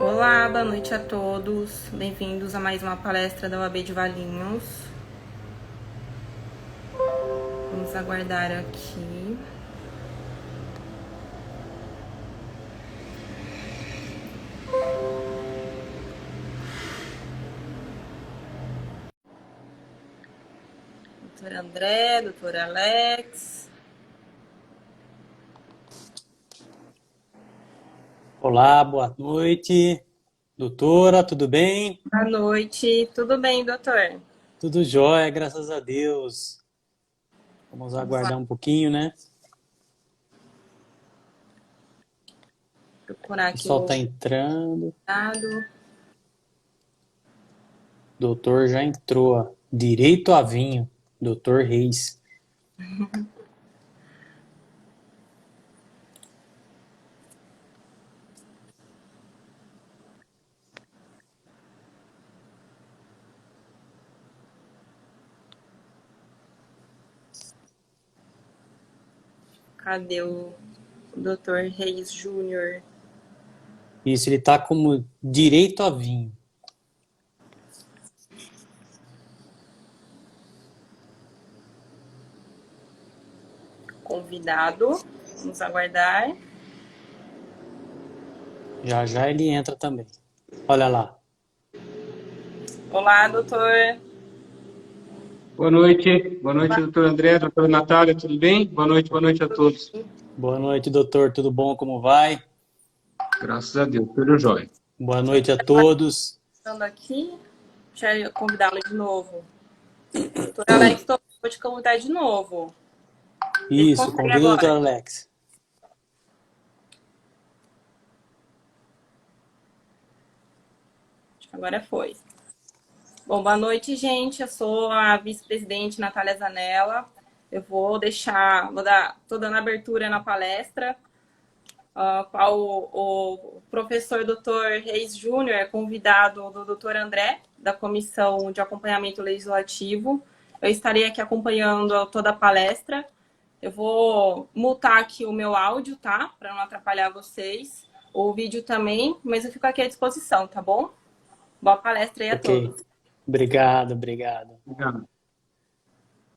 Olá, boa noite a todos. Bem-vindos a mais uma palestra da UAB de Valinhos. Vamos aguardar aqui. Doutor André, doutor Alex. Olá, boa noite. Doutora, tudo bem? Boa noite. Tudo bem, doutor? Tudo jóia, graças a Deus. Vamos Vamos lá aguardar um pouquinho, né? procurar O aqui pessoal o está entrando. dado. Doutor já entrou, ó. Direito a vinho. Doutor Reis. Cadê o doutor Reis Júnior? Isso, ele está como direito a vinho. Convidado. Vamos aguardar. Já já ele entra também. Olha lá. Olá, doutor. Boa noite, doutor André, doutora Natália, tudo bem? Boa noite a todos. Boa noite, doutor. Tudo bom? Como vai? Graças a Deus, tudo jóia. Boa noite a todos. Estando aqui, deixa eu convidá-lo de novo. Doutor Alex, vou te convidar de novo. Vê se Isso, consegue convida o doutor agora. Alex. Acho que agora foi. Bom, boa noite, gente. Eu sou a vice-presidente Natália Zanella. Eu tô dando abertura na palestra, qual o professor Dr. Reis Júnior é convidado do Dr. André, da Comissão de Acompanhamento Legislativo. Eu estarei aqui acompanhando toda a palestra. Eu vou mutar aqui o meu áudio, tá? Para não atrapalhar vocês. O vídeo também, mas eu fico aqui à disposição, tá bom? Boa palestra aí a Ok. todos. Obrigado, obrigado. Obrigado.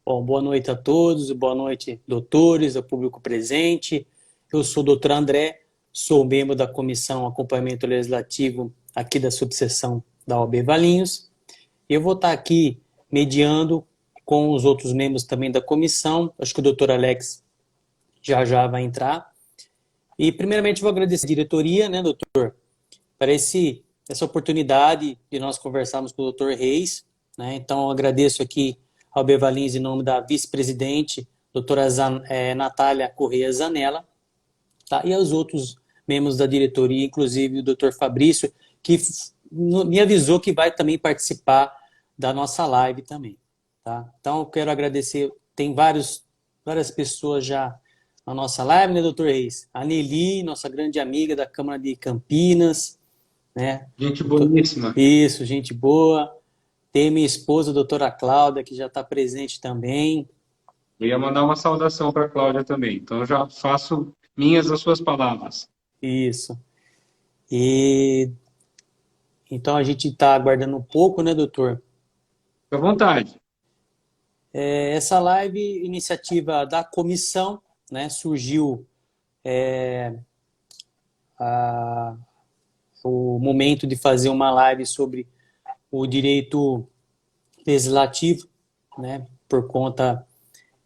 Bom, boa noite a todos, boa noite, doutores, ao público presente. Eu sou o doutor André, sou membro da Comissão Acompanhamento Legislativo aqui da subseção da OAB Valinhos. Eu vou estar aqui mediando com os outros membros também da comissão. Acho que o doutor Alex já já vai entrar. E, primeiramente, vou agradecer a diretoria, né, doutor, para essa oportunidade de nós conversarmos com o doutor Reis, né? Então, eu agradeço aqui ao Bevalins em nome da vice-presidente, doutora Natália Correia Zanella, tá? E aos outros membros da diretoria, inclusive o doutor Fabrício, que me avisou que vai também participar da nossa live também, tá? Então, eu quero agradecer, tem várias pessoas já na nossa live, né, doutor Reis? A Nelly, nossa grande amiga da Câmara de Campinas, né? Gente boníssima. Isso, gente boa. Tem minha esposa, a doutora Cláudia, que já está presente também. Eu ia mandar uma saudação para a Cláudia também, então eu já faço minhas as suas palavras. Isso. E então a gente está aguardando um pouco, né, doutor? Fique à vontade. Essa live, iniciativa da comissão, né, surgiu o momento de fazer uma live sobre o direito legislativo, né, por conta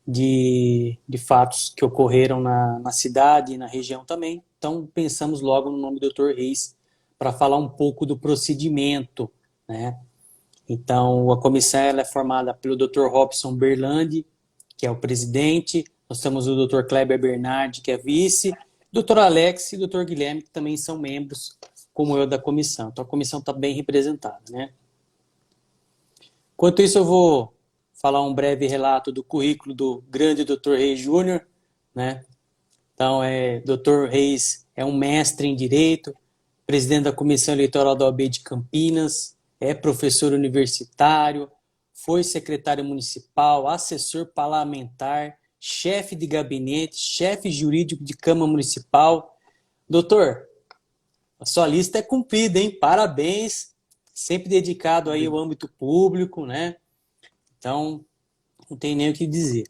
de fatos que ocorreram na cidade e na região também. Então, pensamos logo no nome do Dr. Reis para falar um pouco do procedimento, né? Então, a comissão ela é formada pelo Dr. Robson Berlandi, que é o presidente, nós temos o Dr. Kleber Bernardi, que é vice, Dr. Alex e Dr. Guilherme, que também são membros, como eu, da comissão. Então, a comissão está bem representada, né? Enquanto isso, eu vou falar um breve relato do currículo do grande Dr. Reis Júnior, né? Então, Dr. Reis é um mestre em Direito, presidente da Comissão Eleitoral da OAB de Campinas, é professor universitário, foi secretário municipal, assessor parlamentar, chefe de gabinete, chefe jurídico de Câmara Municipal. Doutor, A sua lista é cumprida, hein? Parabéns. Sempre dedicado aí ao âmbito público, né? Então, não tem nem o que dizer.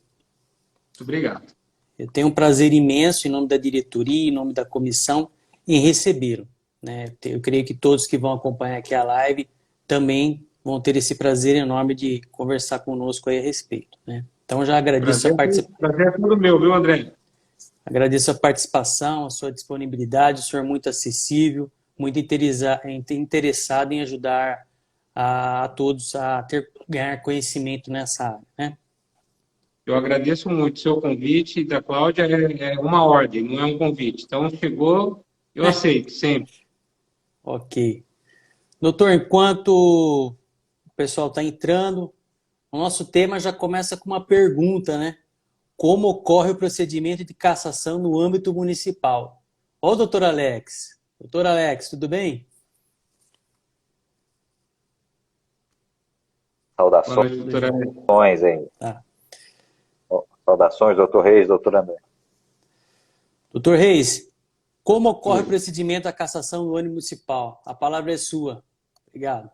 Muito obrigado. Eu tenho um prazer imenso, em nome da diretoria, em nome da comissão, em recebê-lo, né? Eu creio que todos que vão acompanhar aqui a live também vão ter esse prazer enorme de conversar conosco aí a respeito, né? Então, já agradeço a participação. Prazer é todo meu, viu, André? Agradeço a participação, a sua disponibilidade, o senhor é muito acessível, muito interessado em ajudar a todos a ganhar conhecimento nessa área, né? Eu agradeço muito o seu convite da Cláudia, é uma ordem, não é um convite. Então, chegou, eu aceito, sempre. Ok. Doutor, enquanto o pessoal está entrando, o nosso tema já começa com uma pergunta, né? Como ocorre o procedimento de cassação no âmbito municipal? Ô, doutor Alex. Doutor Alex, tudo bem? Saudações, Doutora. hein? Tá. Saudações, doutor Reis, doutor André. Doutor Reis, como ocorre o procedimento da cassação no âmbito municipal? A palavra é sua. Obrigado.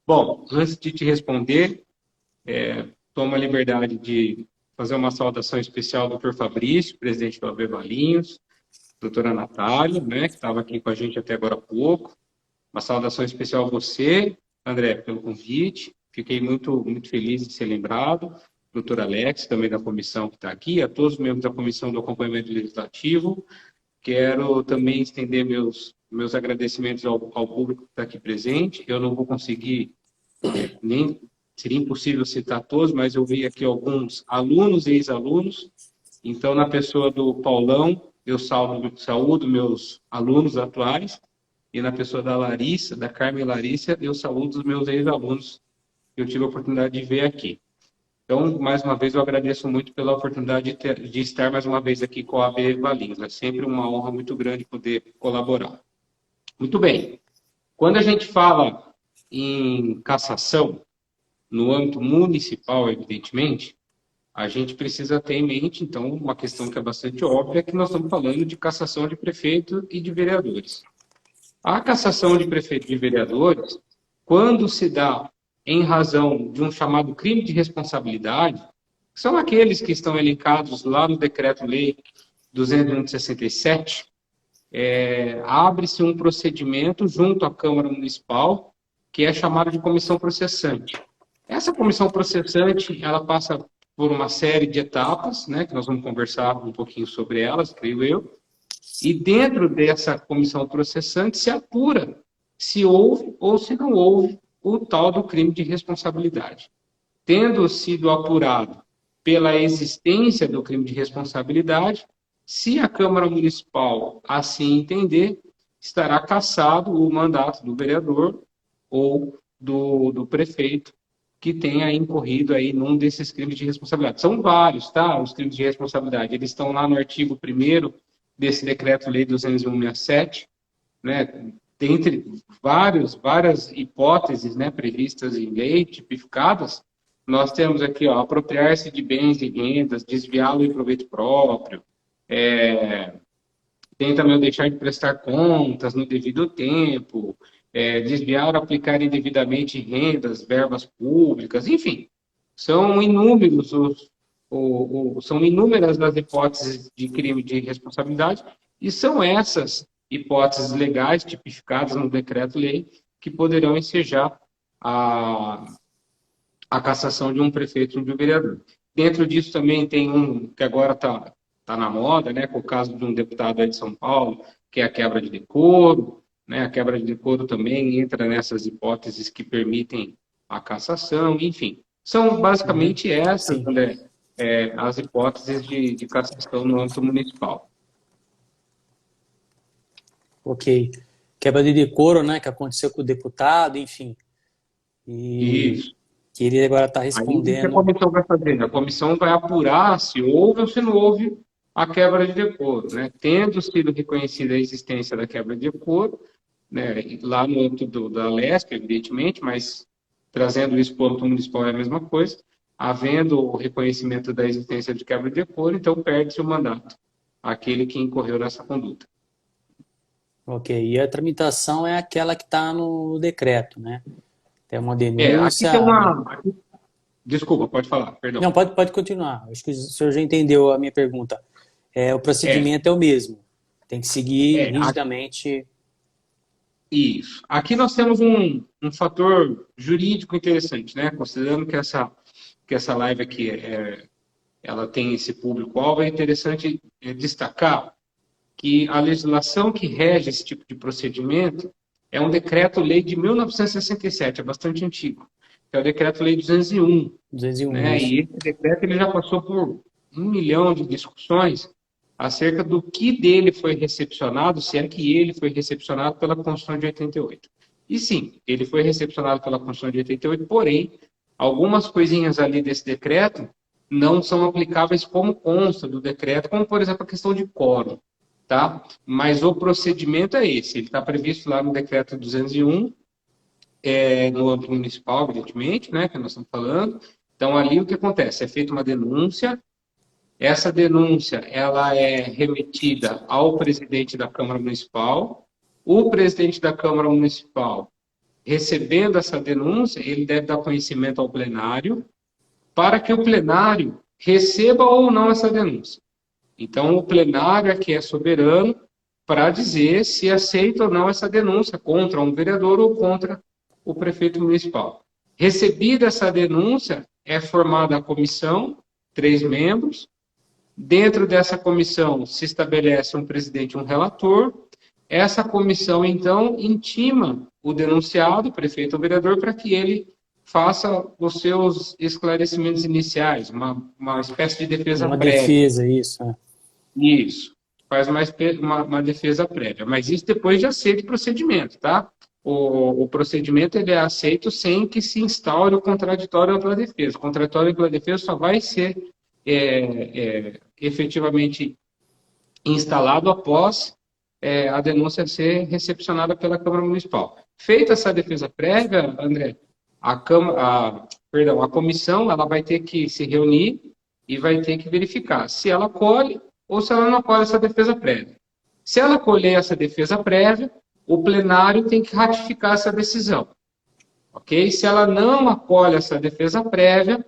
Bom, antes de te responder, tomo a liberdade de fazer uma saudação especial ao doutor Fabrício, presidente do AB Valinhos, doutora Natália, né, que estava aqui com a gente até agora há pouco. Uma saudação especial a você, André, pelo convite. Fiquei muito, muito feliz de ser lembrado. Doutor Alex, também da comissão que está aqui, a todos os membros da comissão do acompanhamento legislativo. Quero também estender meus agradecimentos ao público que está aqui presente. Eu não vou conseguir, nem seria impossível citar todos, mas eu vi aqui alguns alunos e ex-alunos. Então, na pessoa do Paulão, eu saúdo meus alunos atuais. E na pessoa da Larissa, da Carmen Larissa, eu saúdo os meus ex-alunos que eu tive a oportunidade de ver aqui. Então, mais uma vez, eu agradeço muito pela oportunidade de estar mais uma vez aqui com a AB Valinhos. É sempre uma honra muito grande poder colaborar. Muito bem. Quando a gente fala em cassação, no âmbito municipal, evidentemente, a gente precisa ter em mente, então, uma questão que é bastante óbvia, que nós estamos falando de cassação de prefeito e de vereadores. A cassação de prefeito e de vereadores, quando se dá em razão de um chamado crime de responsabilidade, que são aqueles que estão elencados lá no Decreto-Lei 201 de 67, abre-se um procedimento junto à Câmara Municipal, que é chamado de comissão processante. Essa comissão processante, ela passa por uma série de etapas, né, que nós vamos conversar um pouquinho sobre elas, creio eu, e dentro dessa comissão processante se apura se houve ou se não houve o tal do crime de responsabilidade. Tendo sido apurado pela existência do crime de responsabilidade, se a Câmara Municipal assim entender, estará cassado o mandato do vereador ou do prefeito que tenha incorrido aí num desses crimes de responsabilidade. São vários, tá? Os crimes de responsabilidade. Eles estão lá no artigo 1º desse Decreto-Lei 201/67, né? Dentre várias hipóteses, né, previstas em lei, tipificadas, nós temos aqui, ó, apropriar-se de bens e rendas, desviá-lo em proveito próprio, tem também o deixar de prestar contas no devido tempo, desviar ou aplicar indevidamente rendas, verbas públicas, enfim, são inúmeros são inúmeras as hipóteses de crime de responsabilidade, e são essas hipóteses legais tipificadas no decreto-lei que poderão ensejar a cassação de um prefeito ou de um vereador. Dentro disso também tem um que agora está na moda, né, com o caso de um deputado aí de São Paulo, que é a quebra de decoro, né, a quebra de decoro também entra nessas hipóteses que permitem a cassação, enfim. São basicamente essas, André, as hipóteses de cassação no âmbito municipal. Ok. Quebra de decoro, né, que aconteceu com o deputado, enfim. E Isso. que ele agora está Aí, respondendo. o que a comissão vai fazer? A comissão vai apurar se houve ou se não houve a quebra de decoro, né? Tendo sido reconhecida a existência da quebra de decoro, né, lá no âmbito da Lesp, evidentemente, mas trazendo isso para o âmbito municipal é a mesma coisa, havendo o reconhecimento da existência de quebra de decoro, então perde-se o mandato, aquele que incorreu nessa conduta. Ok, e a tramitação é aquela que está no decreto, né? Tem uma Aqui denúncia. tem uma. Desculpa, pode falar, perdão. Não, pode continuar. Acho que o senhor já entendeu a minha pergunta. O É, procedimento é o mesmo. Tem que seguir é, rigidamente. isso. Aqui nós temos um fator jurídico interessante, né? Considerando que essa live aqui ela tem esse público-alvo, é interessante destacar que a legislação que rege esse tipo de procedimento é um decreto-lei de 1967, é bastante antigo. É o decreto-lei 201, 201 né? isso. E esse decreto ele já passou por 1 milhão de discussões acerca do que dele foi recepcionado, se é que ele foi recepcionado pela Constituição de 88. E sim, ele foi recepcionado pela Constituição de 88, porém, algumas coisinhas ali desse decreto não são aplicáveis como consta do decreto, como, por exemplo, a questão de quórum, tá? Mas o procedimento é esse, ele está previsto lá no decreto 201, no âmbito municipal, evidentemente, né, que nós estamos falando. Então, ali o que acontece? É feita uma denúncia, essa denúncia ela é remetida ao presidente da Câmara Municipal. O presidente da Câmara Municipal, recebendo essa denúncia, ele deve dar conhecimento ao plenário, para que o plenário receba ou não essa denúncia. Então, o plenário aqui é soberano para dizer se aceita ou não essa denúncia contra um vereador ou contra o prefeito municipal. Recebida essa denúncia, é formada a comissão, 3 membros. Dentro dessa comissão se estabelece um presidente e um relator. Essa comissão, então, intima o denunciado, o prefeito ou vereador, para que ele faça os seus esclarecimentos iniciais, uma espécie de defesa Uma prévia. defesa, isso. Isso, faz uma defesa prévia. Mas isso depois de aceito o procedimento, tá? O procedimento ele é aceito sem que se instaure o contraditório ou ampla defesa. O contraditório ou ampla defesa só vai ser efetivamente instalado após a denúncia ser recepcionada pela Câmara Municipal. Feita essa defesa prévia, André, a comissão ela vai ter que se reunir e vai ter que verificar se ela acolhe ou se ela não acolhe essa defesa prévia. Se ela acolher essa defesa prévia, o plenário tem que ratificar essa decisão. Ok? Se ela não acolhe essa defesa prévia,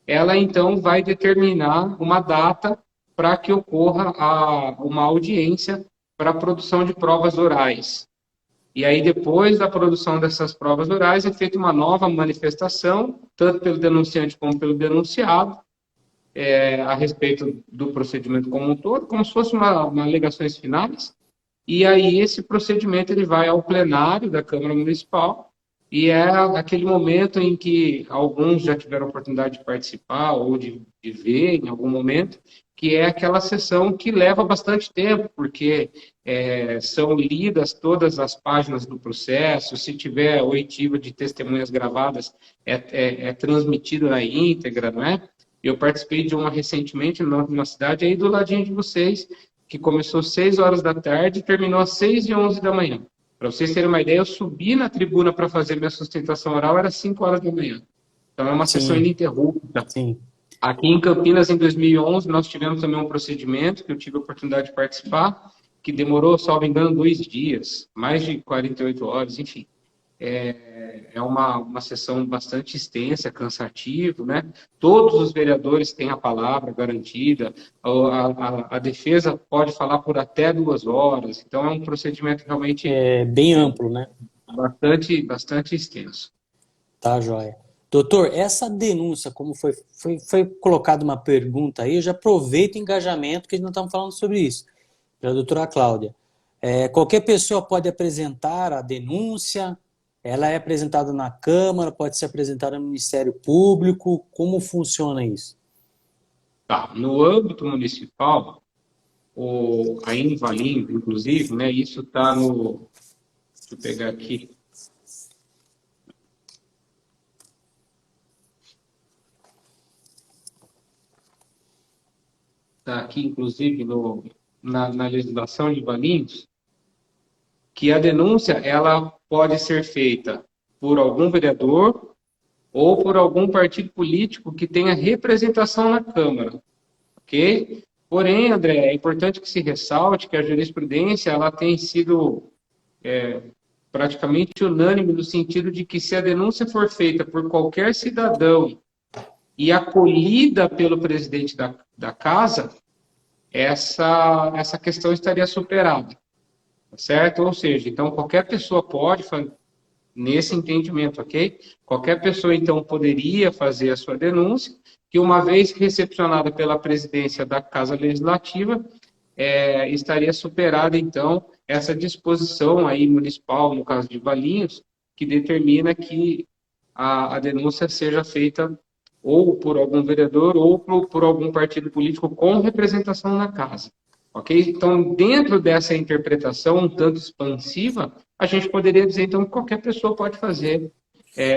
ela então vai determinar uma data para que ocorra uma audiência para a produção de provas orais. E aí, depois da produção dessas provas orais, é feita uma nova manifestação, tanto pelo denunciante como pelo denunciado, a respeito do procedimento como um todo, como se fosse uma alegações finais. E aí, esse procedimento ele vai ao plenário da Câmara Municipal, e é aquele momento em que alguns já tiveram a oportunidade de participar ou de ver em algum momento, que é aquela sessão que leva bastante tempo, porque são lidas todas as páginas do processo, se tiver oitiva de testemunhas gravadas, é transmitido na íntegra, não é? Eu participei de uma recentemente numa cidade aí do ladinho de vocês, que começou às 6 horas da tarde e terminou às 6h11 da manhã. Para vocês terem uma ideia, eu subi na tribuna para fazer minha sustentação oral, era 5 horas da manhã. Então é uma sessão ininterrupta. Sim. Aqui em Campinas, em 2011, nós tivemos também um procedimento que eu tive a oportunidade de participar, que demorou, salvo engano, 2 dias, mais de 48 horas, enfim. É uma sessão bastante extensa, cansativa, né? Todos os vereadores têm a palavra garantida, a defesa pode falar por até 2 horas, então é um procedimento realmente É bem amplo, né? bastante extenso. Tá, joia. Doutor, essa denúncia, como foi colocada uma pergunta aí, eu já aproveito o engajamento que nós estamos falando sobre isso, pela doutora Cláudia. Qualquer pessoa pode apresentar a denúncia, ela é apresentada na Câmara, pode ser apresentada no Ministério Público, como funciona isso? Tá, no âmbito municipal, aí em Valinhos, inclusive, né, isso está no... Deixa eu pegar aqui. Está aqui, inclusive, na legislação de Valinhos, que a denúncia ela pode ser feita por algum vereador ou por algum partido político que tenha representação na Câmara, ok? Porém, André, é importante que se ressalte que a jurisprudência ela tem sido praticamente unânime no sentido de que se a denúncia for feita por qualquer cidadão e acolhida pelo presidente da casa, essa questão estaria superada, certo? Ou seja, então qualquer pessoa pode, nesse entendimento, ok? Qualquer pessoa, então, poderia fazer a sua denúncia, que uma vez recepcionada pela presidência da Casa Legislativa, estaria superada, então, essa disposição aí municipal, no caso de Valinhos, que determina que a denúncia seja feita ou por algum vereador ou por algum partido político com representação na casa. Ok? Então, dentro dessa interpretação um tanto expansiva, a gente poderia dizer, então, que qualquer pessoa pode fazer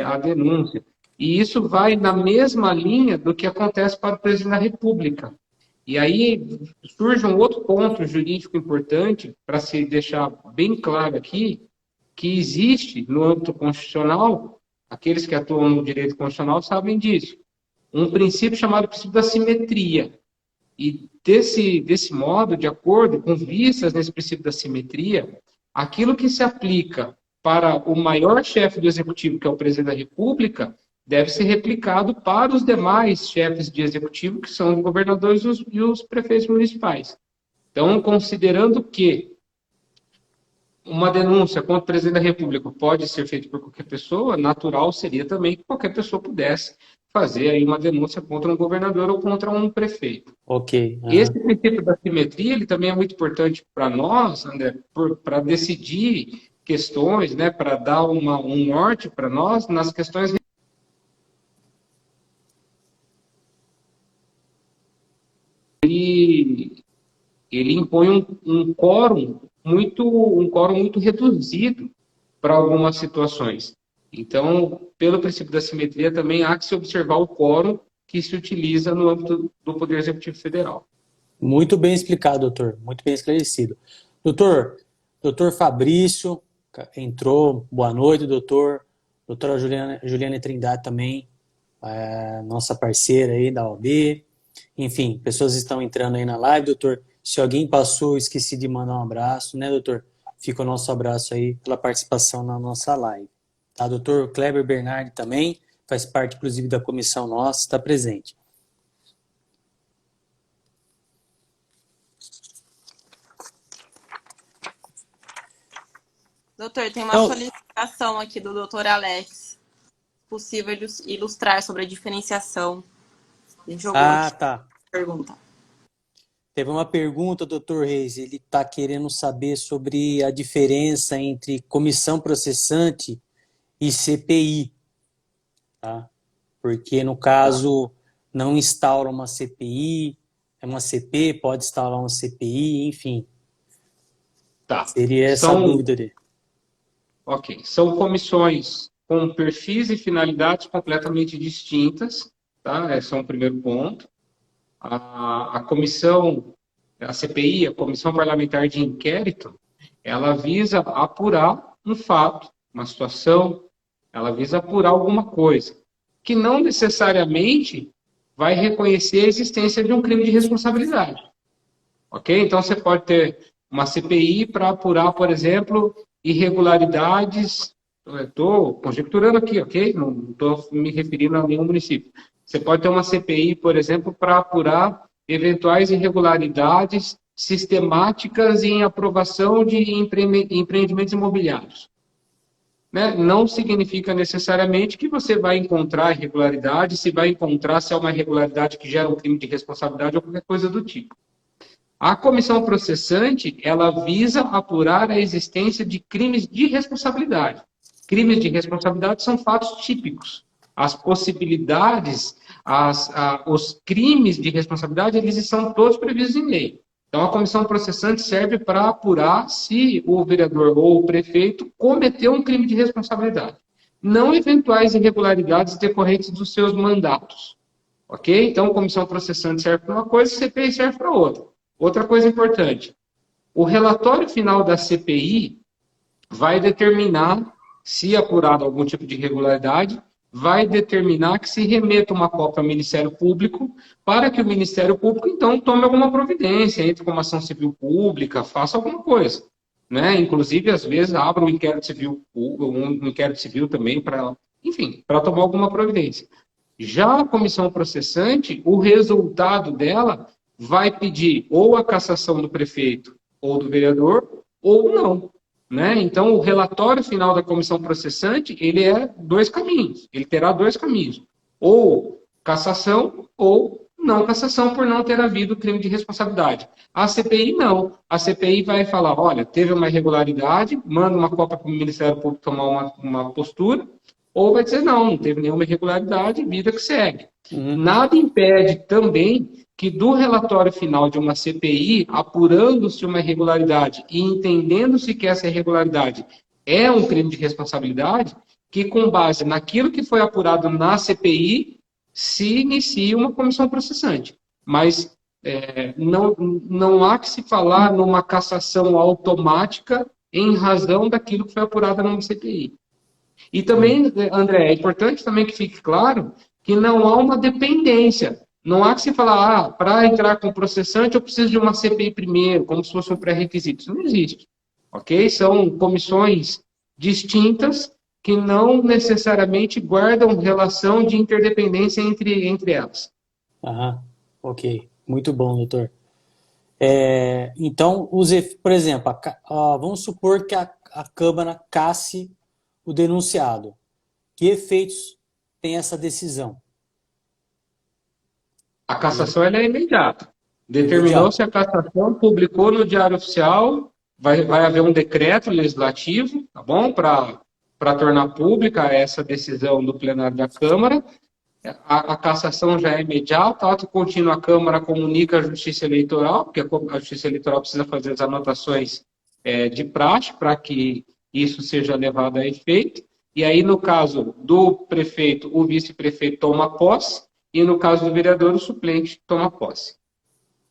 a denúncia. E isso vai na mesma linha do que acontece para o presidente da República. E aí surge um outro ponto jurídico importante, para se deixar bem claro aqui, que existe no âmbito constitucional, aqueles que atuam no direito constitucional sabem disso, um princípio chamado princípio da simetria. E desse modo, de acordo com vistas nesse princípio da simetria, aquilo que se aplica para o maior chefe do executivo, que é o presidente da República, deve ser replicado para os demais chefes de executivo, que são os governadores e os prefeitos municipais. Então, considerando que uma denúncia contra o presidente da República pode ser feita por qualquer pessoa, natural seria também que qualquer pessoa pudesse fazer aí uma denúncia contra um governador ou contra um prefeito. Ok. Esse princípio da simetria, ele também é muito importante para nós, André, para decidir questões, né, para dar um norte para nós nas questões. Ele impõe um quórum muito reduzido para algumas situações. Então, pelo princípio da simetria, também há que se observar o quórum que se utiliza no âmbito do Poder Executivo Federal. Muito bem explicado, doutor. Muito bem esclarecido. Doutor Fabrício entrou. Boa noite, doutor. Doutora Juliana Trindade também, nossa parceira aí da OAB. Enfim, pessoas estão entrando aí na live, doutor. Se alguém passou, esqueci de mandar um abraço, né, doutor? Fica o nosso abraço aí pela participação na nossa live. Tá, doutor Kleber Bernardi também, faz parte, inclusive, da comissão nossa, está presente. Doutor, tem uma solicitação aqui do doutor Alex. Possível ilustrar sobre a diferenciação. Tá. Pergunta. Teve uma pergunta, doutor Reis, ele está querendo saber sobre a diferença entre comissão processante e CPI, tá? Porque, no caso, não instaura uma CPI, é uma CP, pode instaurar uma CPI, enfim. Tá. Seria essa a dúvida dele. Ok. São comissões com perfis e finalidades completamente distintas, tá? Esse é um primeiro ponto. A comissão, a CPI, a Comissão Parlamentar de Inquérito, ela visa apurar um fato, uma situação, ela visa apurar alguma coisa, que não necessariamente vai reconhecer a existência de um crime de responsabilidade. Ok? Então, você pode ter uma CPI para apurar, por exemplo, irregularidades. Estou conjecturando aqui, ok? Não estou me referindo a nenhum município. Você pode ter uma CPI, por exemplo, para apurar eventuais irregularidades sistemáticas em aprovação de empreendimentos imobiliários. Né? Não significa necessariamente que você vai encontrar irregularidade, se é uma irregularidade que gera um crime de responsabilidade ou qualquer coisa do tipo. A comissão processante, ela visa apurar a existência de crimes de responsabilidade. Crimes de responsabilidade são fatos típicos. As possibilidades, os crimes de responsabilidade, eles são todos previstos em lei. Então, a comissão processante serve para apurar se o vereador ou o prefeito cometeu um crime de responsabilidade. Não eventuais irregularidades decorrentes dos seus mandatos. Ok? Então, a comissão processante serve para uma coisa, a CPI serve para outra. Outra coisa importante. O relatório final da CPI vai determinar, se apurado algum tipo de irregularidade, vai determinar que se remeta uma cópia ao Ministério Público para que o Ministério Público, então, tome alguma providência, entre com uma ação civil pública, faça alguma coisa. né? Inclusive, às vezes, abre um inquérito civil também para, enfim, para tomar alguma providência. Já a comissão processante, o resultado dela vai pedir ou a cassação do prefeito ou do vereador, ou não, né? Então, o relatório final da comissão processante, ele é dois caminhos, ele terá dois caminhos, ou cassação ou não cassação por não ter havido crime de responsabilidade. A CPI não. A CPI vai falar, olha, teve uma irregularidade, manda uma cópia para o Ministério Público tomar uma postura, ou vai dizer, não teve nenhuma irregularidade, vida que segue. Nada impede também que do relatório final de uma CPI, apurando-se uma irregularidade e entendendo-se que essa irregularidade é um crime de responsabilidade, que com base naquilo que foi apurado na CPI, se inicia uma comissão processante. Mas não há que se falar numa cassação automática em razão daquilo que foi apurado numa CPI. E também, André, é importante também que fique claro que não há uma dependência. Não há que se falar, para entrar com processante eu preciso de uma CPI primeiro, como se fosse um pré-requisito. Isso não existe. Ok? São comissões distintas que não necessariamente guardam relação de interdependência entre elas. Ok. Muito bom, doutor. Então, por exemplo, vamos supor que a Câmara casse o denunciado. Que efeitos tem essa decisão? A cassação ela é imediata. Determinou-se a cassação, publicou no Diário Oficial, vai haver um decreto legislativo, tá bom? Para tornar pública essa decisão do plenário da Câmara. A cassação já é imediata, ato contínuo a Câmara comunica à Justiça Eleitoral, porque a Justiça Eleitoral precisa fazer as anotações de praxe para que isso seja levado a efeito. E aí, no caso do prefeito, o vice-prefeito toma posse, e no caso do vereador, o suplente toma posse.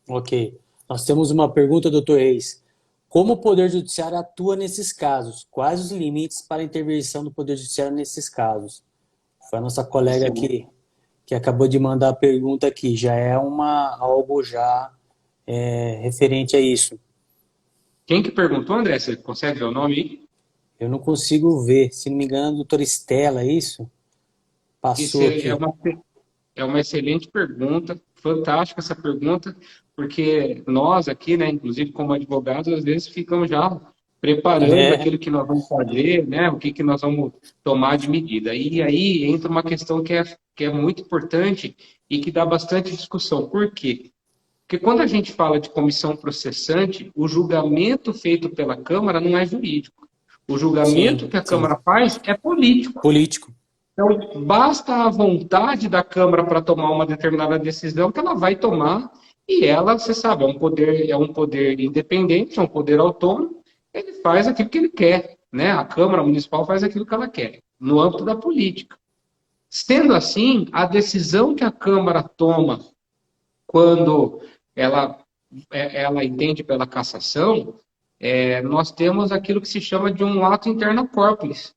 Ok. Nós temos uma pergunta, doutor Reis. Como o Poder Judiciário atua nesses casos? Quais os limites para a intervenção do Poder Judiciário nesses casos? Foi a nossa colega que acabou de mandar a pergunta aqui. Já é algo já referente a isso. Quem que perguntou, André? Você consegue ver o nome aí? Eu não consigo ver. Se não me engano, a doutora Estela, é isso? Passou aqui. É uma excelente pergunta, fantástica essa pergunta, porque nós aqui, né, inclusive como advogados, às vezes ficamos já preparando aquilo que nós vamos fazer, né, o que nós vamos tomar de medida. E aí entra uma questão que é muito importante e que dá bastante discussão. Por quê? Porque quando a gente fala de comissão processante, o julgamento feito pela Câmara não é jurídico. O julgamento que a Câmara faz é político. Então, basta a vontade da Câmara para tomar uma determinada decisão que ela vai tomar e ela, você sabe, é um poder independente, é um poder autônomo, ele faz aquilo que ele quer, né? A Câmara Municipal faz aquilo que ela quer, no âmbito da política. Sendo assim, a decisão que a Câmara toma quando ela entende pela cassação, nós temos aquilo que se chama de um ato interna corporis.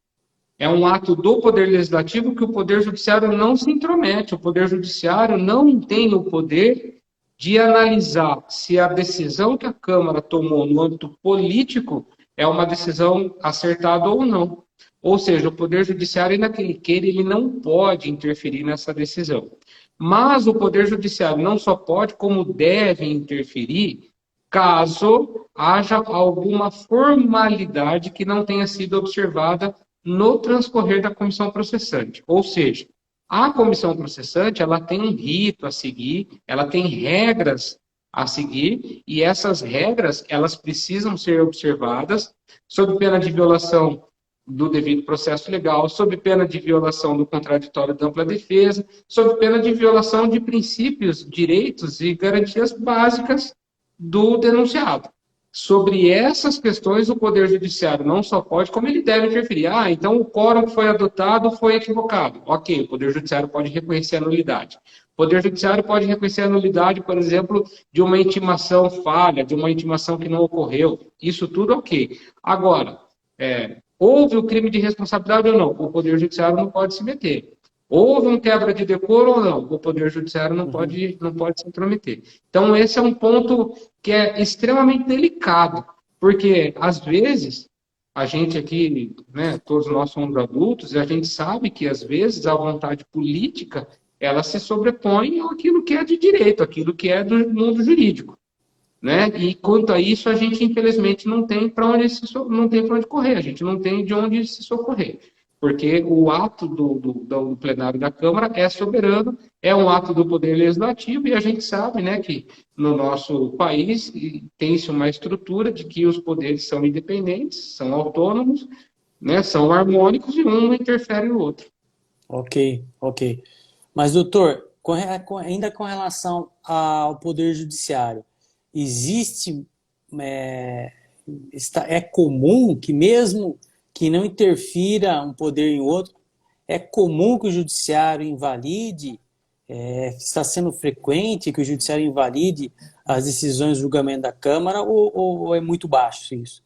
É um ato do Poder Legislativo que o Poder Judiciário não se intromete. O Poder Judiciário não tem o poder de analisar se a decisão que a Câmara tomou no âmbito político é uma decisão acertada ou não. Ou seja, o Poder Judiciário, ainda que ele queira, ele não pode interferir nessa decisão. Mas o Poder Judiciário não só pode, como deve interferir caso haja alguma formalidade que não tenha sido observada no transcorrer da comissão processante. Ou seja, a comissão processante ela tem um rito a seguir, ela tem regras a seguir, e essas regras elas precisam ser observadas sob pena de violação do devido processo legal, sob pena de violação do contraditório da ampla defesa, sob pena de violação de princípios, direitos e garantias básicas do denunciado. Sobre essas questões, o Poder Judiciário não só pode, como ele deve interferir. Então o quórum que foi adotado foi equivocado. Ok, o Poder Judiciário pode reconhecer a nulidade. O Poder Judiciário pode reconhecer a nulidade, por exemplo, de uma intimação falha, de uma intimação que não ocorreu. Isso tudo ok. Agora, houve o crime de responsabilidade ou não? O Poder Judiciário não pode se meter. Houve um quebra de decoro ou não? O Poder Judiciário não pode se intrometer. Então, esse é um ponto que é extremamente delicado, Porque, às vezes, a gente aqui, né, todos nós somos adultos, e a gente sabe que, às vezes, a vontade política, ela se sobrepõe àquilo que é de direito, àquilo que é do mundo jurídico, né? E quanto a isso, a gente infelizmente não tem para onde não tem para onde correr, a gente não tem de onde se socorrer, porque o ato do plenário da Câmara é soberano, é um ato do Poder Legislativo, e a gente sabe, né, que no nosso país tem-se uma estrutura de que os poderes são independentes, são autônomos, né, são harmônicos e um não interfere no outro. Ok, ok. Mas, doutor, ainda com relação ao Poder Judiciário, existe, é comum que mesmo que não interfira um poder em outro, é comum que o Judiciário invalide, está sendo frequente que o Judiciário invalide as decisões de julgamento da Câmara ou é muito baixo isso?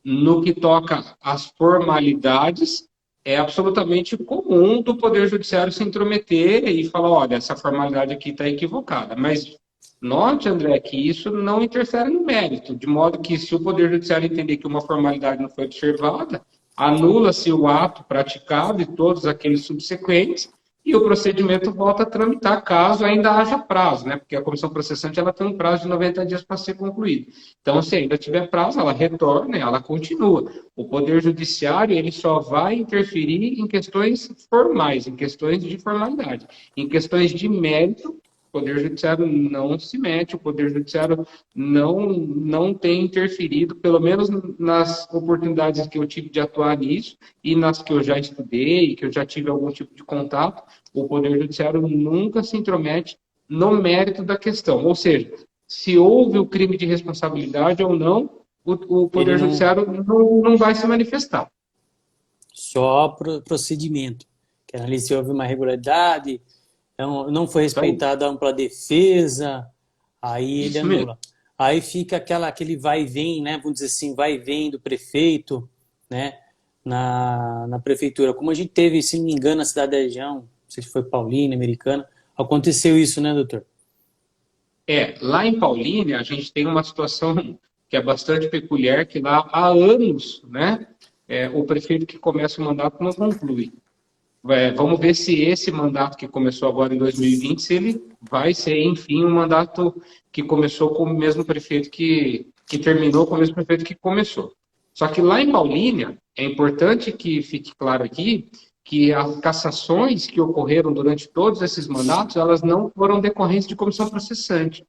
No que toca às formalidades, é absolutamente comum do Poder Judiciário se intrometer e falar, olha, essa formalidade aqui está equivocada. Mas note, André, que isso não interfere no mérito, de modo que se o Poder Judiciário entender que uma formalidade não foi observada, anula-se o ato praticado e todos aqueles subsequentes, e o procedimento volta a tramitar, caso ainda haja prazo, né? Porque a comissão processante ela tem um prazo de 90 dias para ser concluída. Então, se ainda tiver prazo, ela retorna, ela continua. O Poder Judiciário ele só vai interferir em questões formais, em questões de formalidade. Em questões de mérito, o Poder Judiciário não se mete, o Poder Judiciário não tem interferido, pelo menos nas oportunidades que eu tive de atuar nisso e nas que eu já estudei, que eu já tive algum tipo de contato, o Poder Judiciário nunca se intromete no mérito da questão. Ou seja, se houve o crime de responsabilidade ou não, o Poder Judiciário não vai se manifestar. Só procedimento. Que ali se houve uma irregularidade, não foi respeitada a ampla defesa, aí ele anula. Mesmo. Aí fica aquele vai e vem, né? Vamos dizer assim, vai e vem do prefeito, né? Na prefeitura. Como a gente teve, se não me engano, na cidade da região, não sei se foi Paulínia, Americana, aconteceu isso, né, doutor? Lá em Paulínia, a gente tem uma situação que é bastante peculiar, que lá há anos, né? O prefeito que começa o mandato não conclui. Vamos ver se esse mandato que começou agora em 2020, se ele vai ser, enfim, um mandato que começou com o mesmo prefeito que terminou com o mesmo prefeito que começou. Só que lá em Paulínia, é importante que fique claro aqui que as cassações que ocorreram durante todos esses mandatos, elas não foram decorrentes de comissão processante.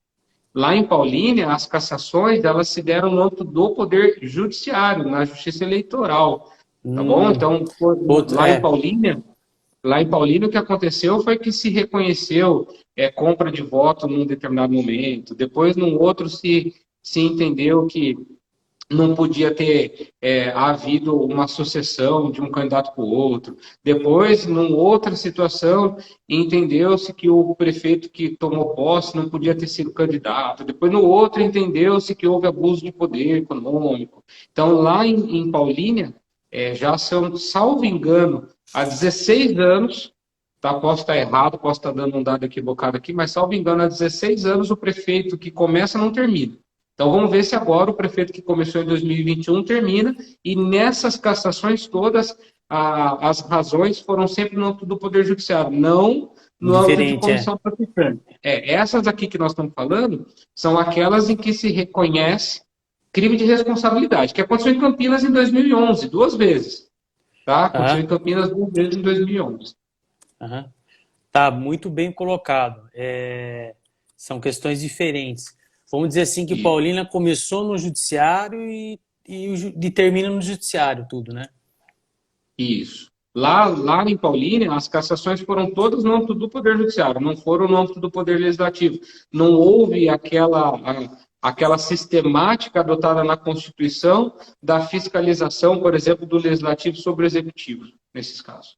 Lá em Paulínia, as cassações, elas se deram no âmbito do Poder Judiciário, na Justiça Eleitoral. Tá bom? Então, Lá em Paulínia, o que aconteceu foi que se reconheceu compra de voto num determinado momento, depois, num outro, se entendeu que não podia ter havido uma sucessão de um candidato para o outro. Depois, numa outra situação, entendeu-se que o prefeito que tomou posse não podia ter sido candidato. Depois, no outro, entendeu-se que houve abuso de poder econômico. Então, lá em Paulínia, já são, salvo engano, há 16 anos, tá? Posso estar errado, posso estar dando um dado equivocado aqui, mas salvo engano, há 16 anos o prefeito que começa não termina. Então vamos ver se agora o prefeito que começou em 2021 termina, e nessas cassações todas, as razões foram sempre no âmbito do Poder Judiciário, não no âmbito de comissão processante. Essas aqui que nós estamos falando são aquelas em que se reconhece crime de responsabilidade, que aconteceu em Campinas em 2011, 2 vezes. Tá? Aconteceu em Campinas 2 vezes em 2011. Tá, muito bem colocado. São questões diferentes. Vamos dizer assim que Paulínia começou no judiciário e termina no judiciário tudo, né? Isso. Lá em Paulínia, as cassações foram todas no âmbito do Poder Judiciário, não foram no âmbito do Poder Legislativo. Não houve aquela sistemática adotada na Constituição da fiscalização, por exemplo, do Legislativo sobre o Executivo, nesses casos.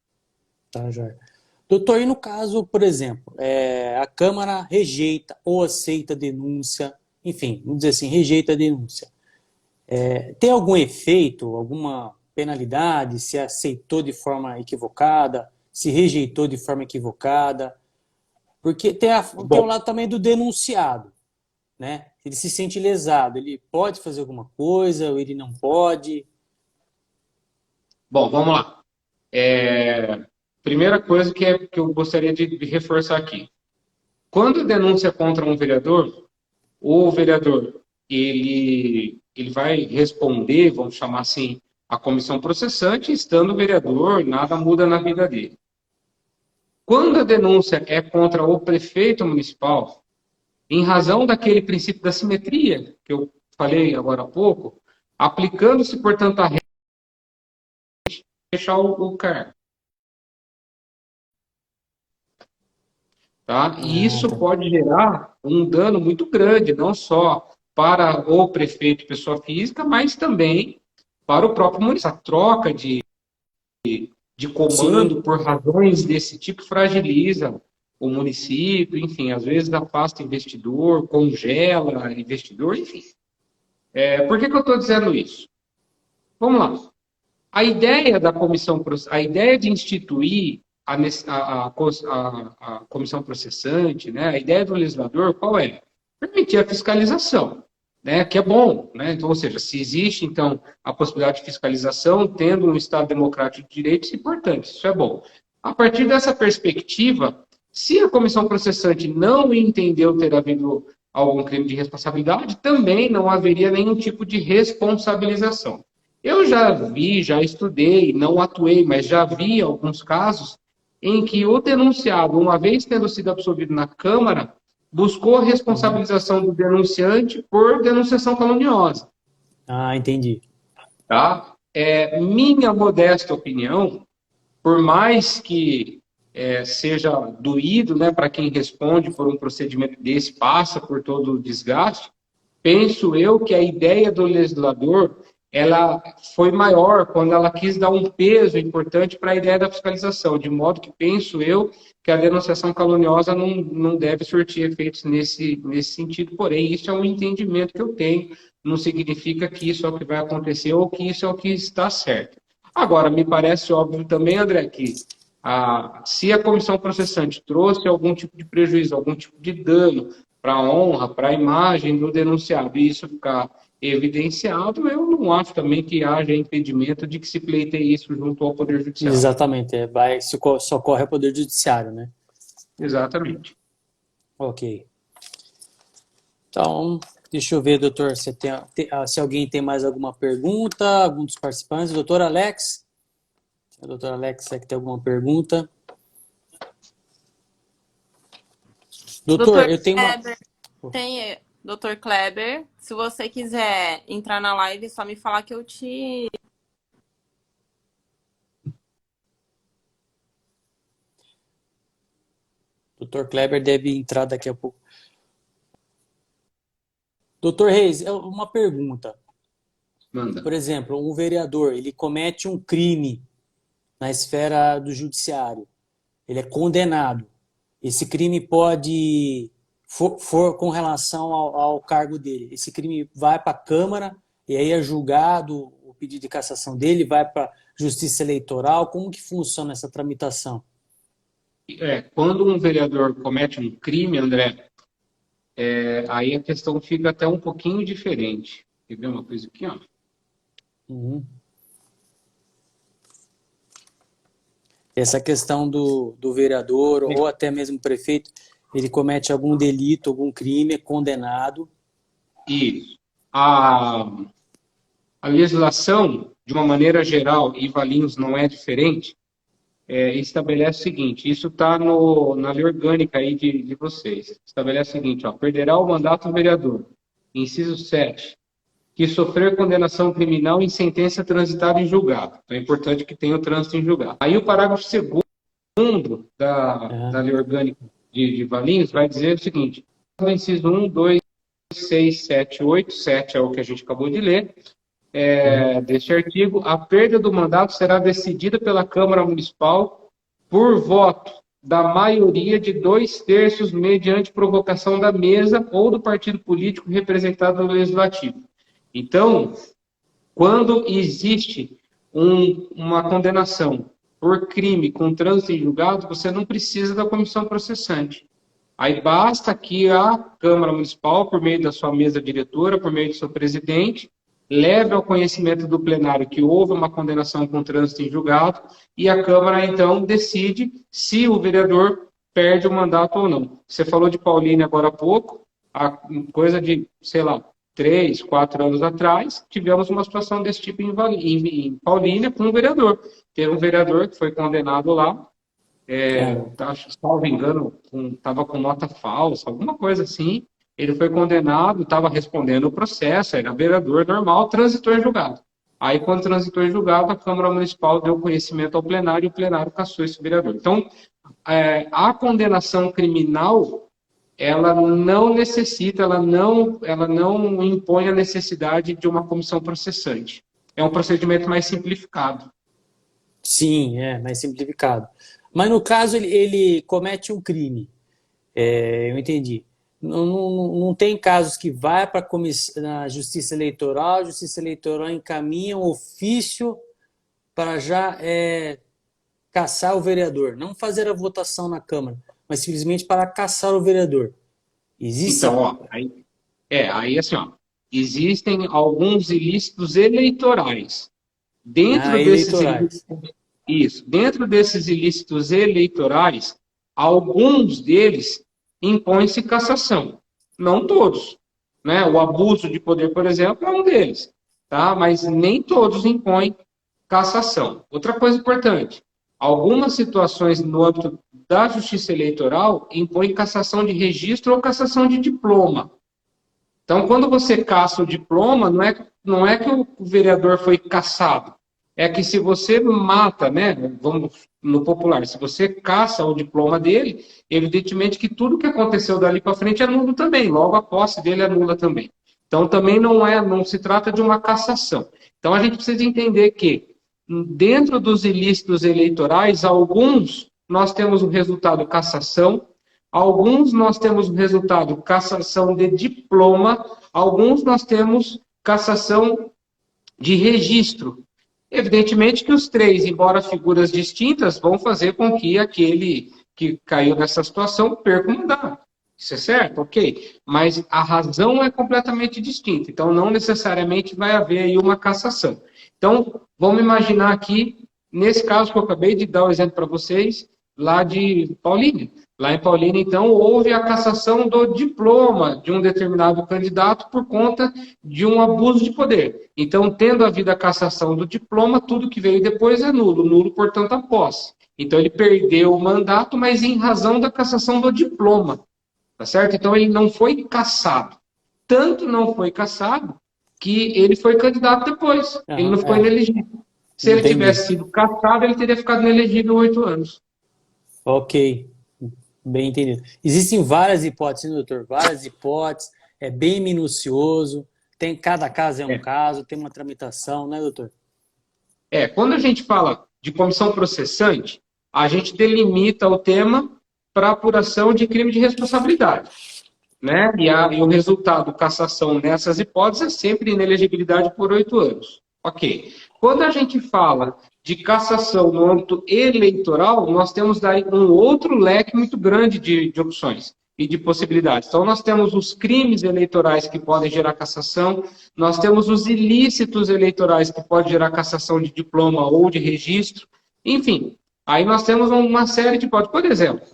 Tá, Jorge. Doutor, e no caso, por exemplo, a Câmara rejeita ou aceita a denúncia, enfim, vamos dizer assim, rejeita a denúncia. Tem algum efeito, alguma penalidade, se aceitou de forma equivocada, se rejeitou de forma equivocada? Porque tem o lado também do denunciado, né? ele se sente lesado, ele pode fazer alguma coisa ou ele não pode? Bom, vamos lá. Primeira coisa que eu gostaria de reforçar aqui. Quando a denúncia é contra um vereador, o vereador ele vai responder, vamos chamar assim, a comissão processante, estando o vereador, nada muda na vida dele. Quando a denúncia é contra o prefeito municipal, em razão daquele princípio da simetria que eu falei agora há pouco, aplicando-se, portanto, a regra de fechar o cargo. Tá? E isso pode gerar um dano muito grande, não só para o prefeito, pessoa física, mas também para o próprio município. Essa troca de comando por razões desse tipo fragiliza o município, enfim, às vezes afasta investidor, congela investidor, enfim. Por que eu estou dizendo isso? Vamos lá. A ideia da comissão, a ideia de instituir a comissão processante, né, a ideia do legislador, qual é? Permitir a fiscalização, né, que é bom, né? Então, ou seja, se existe, então, a possibilidade de fiscalização, tendo um Estado democrático de direitos, é importante, isso é bom. A partir dessa perspectiva, se a comissão processante não entendeu ter havido algum crime de responsabilidade, também não haveria nenhum tipo de responsabilização. Eu já vi, já estudei, não atuei, mas já vi alguns casos em que o denunciado, uma vez tendo sido absolvido na Câmara, buscou a responsabilização do denunciante por denunciação caluniosa. Ah, entendi. Tá? Minha modesta opinião, por mais que seja doído, né, para quem responde por um procedimento desse, passa por todo o desgaste, penso eu que a ideia do legislador ela foi maior quando ela quis dar um peso importante para a ideia da fiscalização, de modo que penso eu que a denunciação caluniosa não deve surtir efeitos nesse sentido, porém, isso é um entendimento que eu tenho, não significa que isso é o que vai acontecer ou que isso é o que está certo. Agora, me parece óbvio também, André, que se a comissão processante trouxe algum tipo de prejuízo, algum tipo de dano para a honra, para a imagem do denunciado, e isso ficar evidenciado, eu não acho também que haja impedimento de que se pleiteie isso junto ao Poder Judiciário. Exatamente, socorre ao Poder Judiciário, né? Exatamente. Ok. Então, deixa eu ver, doutor, se alguém tem mais alguma pergunta, algum dos participantes. Doutor Alex? O doutor Alex, é que tem alguma pergunta? Doutor, eu tenho uma... Tem, doutor Kleber, se você quiser entrar na live, é só me falar que eu te... Doutor Kleber deve entrar daqui a pouco. Doutor Reis, uma pergunta. Manda. Por exemplo, um vereador, ele comete um crime na esfera do judiciário. Ele é condenado. Esse crime pode... For com relação ao cargo dele. Esse crime vai para a Câmara e aí é julgado o pedido de cassação dele, vai para a Justiça Eleitoral. Como que funciona essa tramitação? Quando um vereador comete um crime, André, aí a questão fica até um pouquinho diferente. Quer ver uma coisa aqui, ó? Uhum. Essa questão do vereador ou até mesmo prefeito, ele comete algum delito, algum crime, é condenado. Isso. A legislação, de uma maneira geral, e Valinhos não é diferente, estabelece o seguinte, isso está na lei orgânica aí de vocês, estabelece o seguinte, ó, perderá o mandato do vereador, inciso 7, que sofrer condenação criminal em sentença transitada em julgado. Então é importante que tenha o trânsito em julgado. Aí o parágrafo 2º da lei orgânica de Valinhos vai dizer o seguinte, no inciso 1, 2, 6, 7, 8, 7 é o que a gente acabou de ler, deste artigo, a perda do mandato será decidida pela Câmara Municipal por voto da maioria de 2/3 mediante provocação da mesa ou do partido político representado no Legislativo. Então, quando existe uma condenação por crime com trânsito em julgado, você não precisa da comissão processante. Aí basta que a Câmara Municipal, por meio da sua mesa diretora, por meio do seu presidente, leve ao conhecimento do plenário que houve uma condenação com trânsito em julgado e a Câmara, então, decide se o vereador perde o mandato ou não. Você falou de Paulínia agora há pouco, há coisa de, sei lá, 3, 4 anos atrás, tivemos uma situação desse tipo em Paulínia com um vereador. Teve um vereador que foi condenado lá, salvo engano, estava com nota falsa, alguma coisa assim. Ele foi condenado, estava respondendo o processo, era vereador normal, transitou em julgado. Aí, quando transitou em julgado, a Câmara Municipal deu conhecimento ao plenário e o plenário cassou esse vereador. Então, a condenação criminal, ela não necessita, ela não impõe a necessidade de uma comissão processante. É um procedimento mais simplificado. Sim, é mais simplificado. Mas no caso ele comete um crime, eu entendi. Não tem casos que vai para a Justiça Eleitoral, a Justiça Eleitoral encaminha um ofício para já cassar o vereador, não fazer a votação na Câmara, mas simplesmente para cassar o vereador. Existe? Então, aí assim, existem alguns ilícitos eleitorais. Dentro desses ilícitos eleitorais, alguns deles impõe-se cassação. Não todos, né? O abuso de poder, por exemplo, é um deles, tá? Mas nem todos impõem cassação. Outra coisa importante, algumas situações no âmbito da Justiça Eleitoral impõem cassação de registro ou cassação de diploma. Então, quando você cassa o diploma, não é que o vereador foi cassado, é que se você mata, né, vamos no popular, se você caça o diploma dele, evidentemente que tudo que aconteceu dali para frente é nulo também, logo a posse dele é nula também. Então também não se trata de uma cassação. Então a gente precisa entender que dentro dos ilícitos eleitorais, alguns nós temos o resultado cassação, alguns nós temos o resultado cassação de diploma, alguns nós temos cassação de registro. Evidentemente que os três, embora figuras distintas, vão fazer com que aquele que caiu nessa situação perca o mandato. Isso é certo? Ok. Mas a razão é completamente distinta. Então, não necessariamente vai haver aí uma cassação. Então, vamos imaginar aqui, nesse caso que eu acabei de dar o exemplo para vocês, lá de Paulínia. Lá em Paulínia, então, houve a cassação do diploma de um determinado candidato por conta de um abuso de poder. Então, tendo havido a cassação do diploma, tudo que veio depois é nulo. Nulo, portanto, a posse. Então, ele perdeu o mandato, mas em razão da cassação do diploma. Tá certo? Então, ele não foi cassado. Tanto não foi cassado que ele foi candidato depois. Ele não ficou inelegível. Se ele tivesse sido cassado, ele teria ficado inelegível 8 anos. Ok. Bem entendido. Existem várias hipóteses, né, doutor? Várias hipóteses, é bem minucioso, cada caso é um caso, tem uma tramitação, né, doutor? Quando a gente fala de comissão processante, a gente delimita o tema para apuração de crime de responsabilidade, né? E o resultado, cassação nessas hipóteses, é sempre inelegibilidade por 8 anos. Ok. Quando a gente fala de cassação no âmbito eleitoral, nós temos daí um outro leque muito grande de opções e de possibilidades. Então, nós temos os crimes eleitorais que podem gerar cassação, nós temos os ilícitos eleitorais que podem gerar cassação de diploma ou de registro, enfim. Aí nós temos uma série de hipóteses. Por exemplo,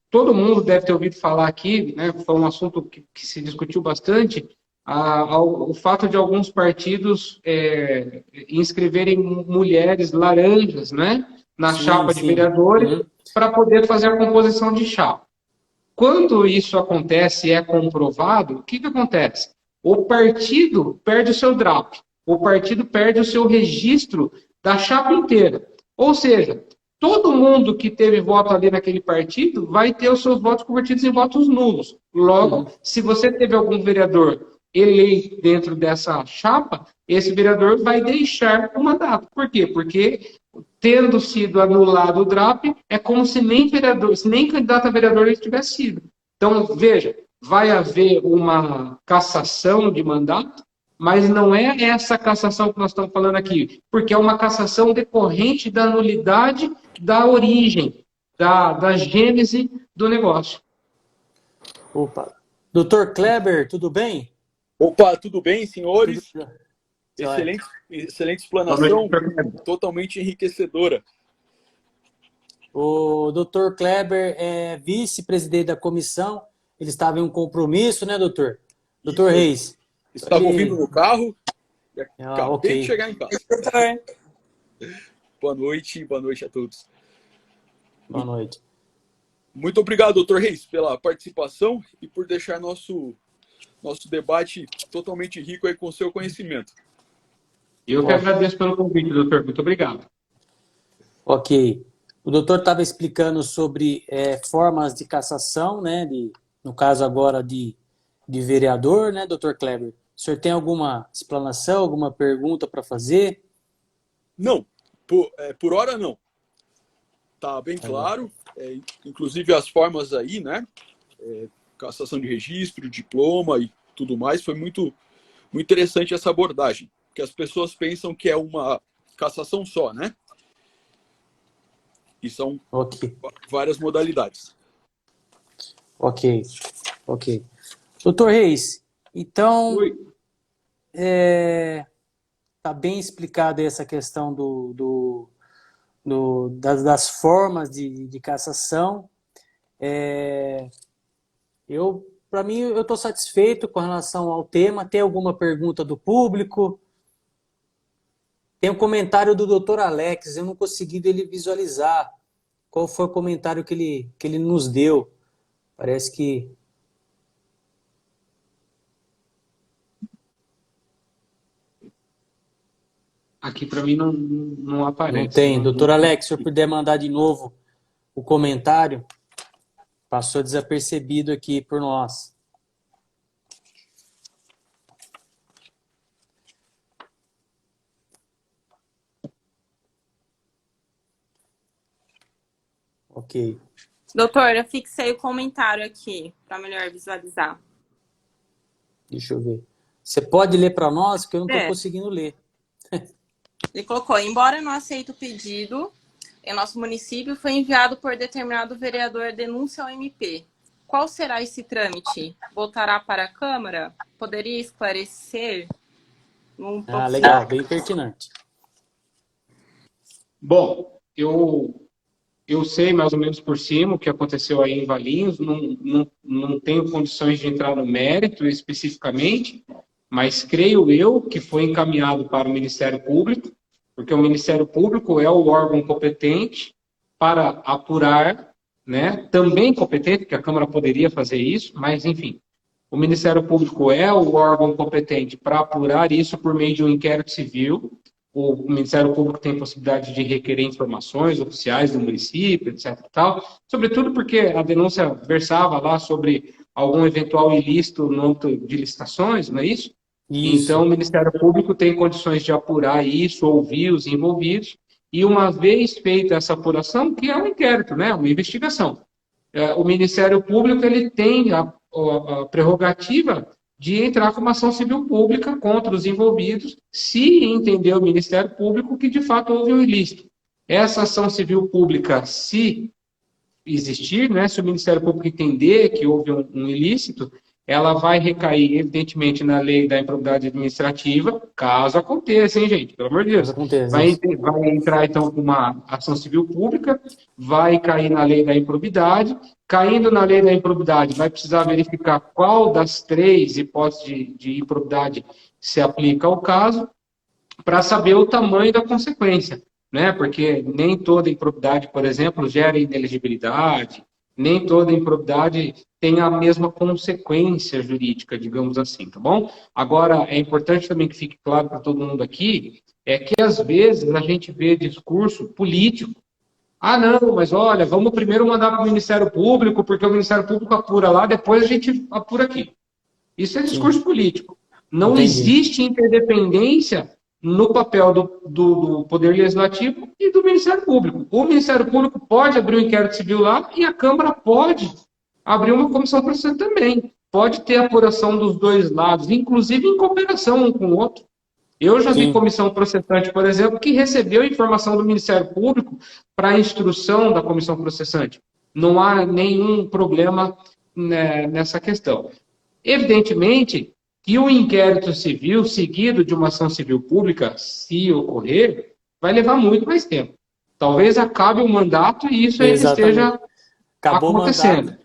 todo mundo deve ter ouvido falar aqui, né, foi um assunto que se discutiu bastante, o fato de alguns partidos inscreverem mulheres laranjas, né, na chapa de vereadores para poder fazer a composição de chapa. Quando isso acontece e é comprovado, o que acontece? O partido perde o seu DRAP, o partido perde o seu registro da chapa inteira. Ou seja, todo mundo que teve voto ali naquele partido vai ter os seus votos convertidos em votos nulos. Logo, se você teve algum vereador eleito dentro dessa chapa, esse vereador vai deixar o mandato. Por quê? Porque, tendo sido anulado o DRAP, é como se nem candidato a vereador ele tivesse sido. Então, veja, vai haver uma cassação de mandato, mas não é essa cassação que nós estamos falando aqui, porque é uma cassação decorrente da nulidade da origem. da gênese do negócio. Opa. Doutor Kleber, tudo bem? Opa, tudo bem, senhores? Tudo... Excelente Boa noite, explanação, doutor Kleber. totalmente enriquecedora. O doutor Kleber é vice-presidente da comissão. Ele estava em um compromisso, né, doutor? Doutor Isso. Reis. Estava ouvindo no carro e acabei ok. de chegar em casa. Doutor. Boa noite a todos. Boa noite. Muito obrigado, doutor Reis, pela participação e por deixar nosso debate totalmente rico aí com o seu conhecimento. Eu que agradeço pelo convite, doutor. Muito obrigado. Ok. O doutor estava explicando sobre formas de cassação, né? No caso agora de vereador, né, doutor Kleber? O senhor tem alguma explanação, alguma pergunta para fazer? Não, por hora não. Tá bem claro. Inclusive as formas aí, né? Cassação de registro, diploma e tudo mais. Foi muito interessante essa abordagem. Porque as pessoas pensam que é uma cassação só, né? E são várias modalidades. Ok. Doutor Reis, então, tá bem explicada essa questão das formas de cassação. Para mim, eu estou satisfeito com relação ao tema. Tem alguma pergunta do público? Tem um comentário do doutor Alex, eu não consegui dele visualizar. Qual foi o comentário que ele nos deu? Parece que... Aqui para mim não aparece. Não tem. Doutor Alex, se eu puder mandar de novo o comentário, passou desapercebido aqui por nós. Ok. Doutor, eu fixei o comentário aqui para melhor visualizar. Deixa eu ver. Você pode ler para nós, porque eu não estou conseguindo ler. Ele colocou, embora não aceite o pedido, em nosso município foi enviado por determinado vereador denúncia ao MP. Qual será esse trâmite? Voltará para a Câmara? Poderia esclarecer? Legal, bem pertinente. Bom, eu sei mais ou menos por cima o que aconteceu aí em Valinhos, não tenho condições de entrar no mérito especificamente, mas creio eu que foi encaminhado para o Ministério Público, porque o Ministério Público é o órgão competente para apurar, né? Também competente, porque a Câmara poderia fazer isso, mas enfim, o Ministério Público é o órgão competente para apurar isso por meio de um inquérito civil. O Ministério Público tem possibilidade de requerer informações oficiais do município, etc. e tal, sobretudo porque a denúncia versava lá sobre algum eventual ilícito no âmbito de licitações, não é isso? Então, o Ministério Público tem condições de apurar isso, ouvir os envolvidos, e uma vez feita essa apuração, que é um inquérito, né, uma investigação, o Ministério Público ele tem a prerrogativa de entrar com uma ação civil pública contra os envolvidos, se entender o Ministério Público que de fato houve um ilícito. Essa ação civil pública, se existir, né, se o Ministério Público entender que houve um ilícito, ela vai recair, evidentemente, na lei da improbidade administrativa, caso aconteça, hein, gente? Pelo amor de Deus. Vai entrar, então, com uma ação civil pública, vai cair na lei da improbidade. Caindo na lei da improbidade, vai precisar verificar qual das três hipóteses de improbidade se aplica ao caso, para saber o tamanho da consequência, né? Porque nem toda improbidade, por exemplo, gera inelegibilidade, nem toda improbidade tem a mesma consequência jurídica, digamos assim, tá bom? Agora, é importante também que fique claro para todo mundo aqui, que às vezes a gente vê discurso político. Ah, não, mas olha, vamos primeiro mandar para o Ministério Público, porque o Ministério Público apura lá, depois a gente apura aqui. Isso é discurso político. Não existe interdependência no papel do Poder Legislativo e do Ministério Público. O Ministério Público pode abrir um inquérito civil lá e a Câmara pode abrir uma comissão processual também. Pode ter apuração dos dois lados, inclusive em cooperação um com o outro. Eu já vi Sim, comissão processante, por exemplo, que recebeu informação do Ministério Público para a instrução da comissão processante. Não há nenhum problema, né, nessa questão. Evidentemente que o inquérito civil, seguido de uma ação civil pública, se ocorrer, vai levar muito mais tempo. Talvez acabe o mandato e isso ainda exatamente. esteja Acabou o mandato. acontecendo.